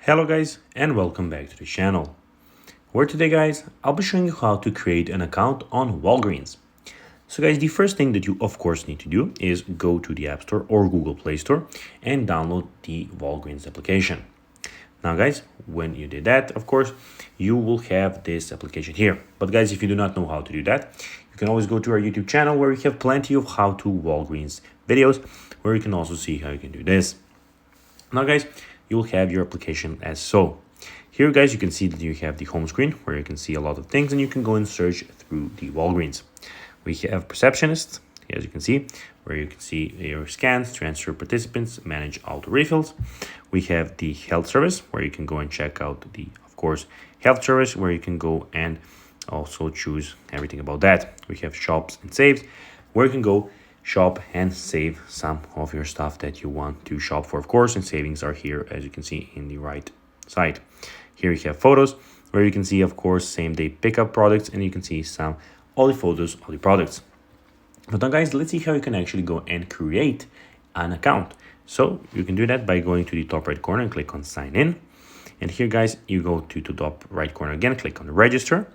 Hello guys and welcome back to the channel, where today guys I'll be showing you how to create an account on Walgreens. So guys, the first thing that you of course need to do is go to the App Store or Google Play Store and download the Walgreens application. Now guys, when you did that, of course you will have this application here. But guys, if you do not know how to do that, you can always go to our YouTube channel where we have plenty of how to Walgreens videos where you can also see how you can do this. Now guys, you'll have your application as so. Here guys, you can see that you have the home screen where you can see a lot of things and you can go and search through the Walgreens. We have receptionist, as you can see, where you can see your scans, transfer participants, manage auto refills. We have the health service where you can go and check out the, of course, health service where you can go and also choose everything about that. We have shops and saves where you can go shop and save some of your stuff that you want to shop for, of course, and savings are here, as you can see in the right side. Here you have photos where you can see, of course, same day pickup products, and you can see all the photos of the products. But now guys, let's see how you can actually go and create an account. So you can do that by going to the top right corner and click on sign in. And here guys, you go to the top right corner again, click on register.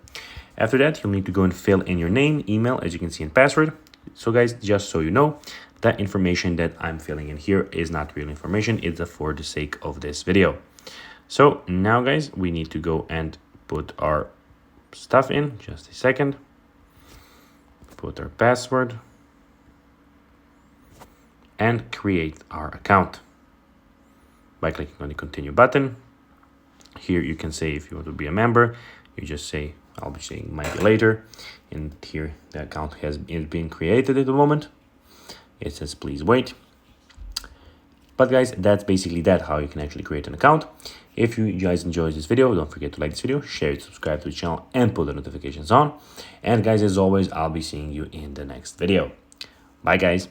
After that, you'll need to go and fill in your name, email, as you can see, and password. So guys, just so you know, that information that I'm filling in here is not real information. It's for the sake of this video. So now guys, we need to go and put our stuff in. Just a second. Put our password and create our account by clicking on the continue button. Here you can say if you want to be a member, you just say, I'll be saying might be later. And here the account is being created at the moment. It says please wait. But guys, that's basically how you can actually create an account. If you guys enjoyed this video, don't forget to like this video, share it, subscribe to the channel, and put the notifications on. And guys, as always, I'll be seeing you in the next video. Bye guys.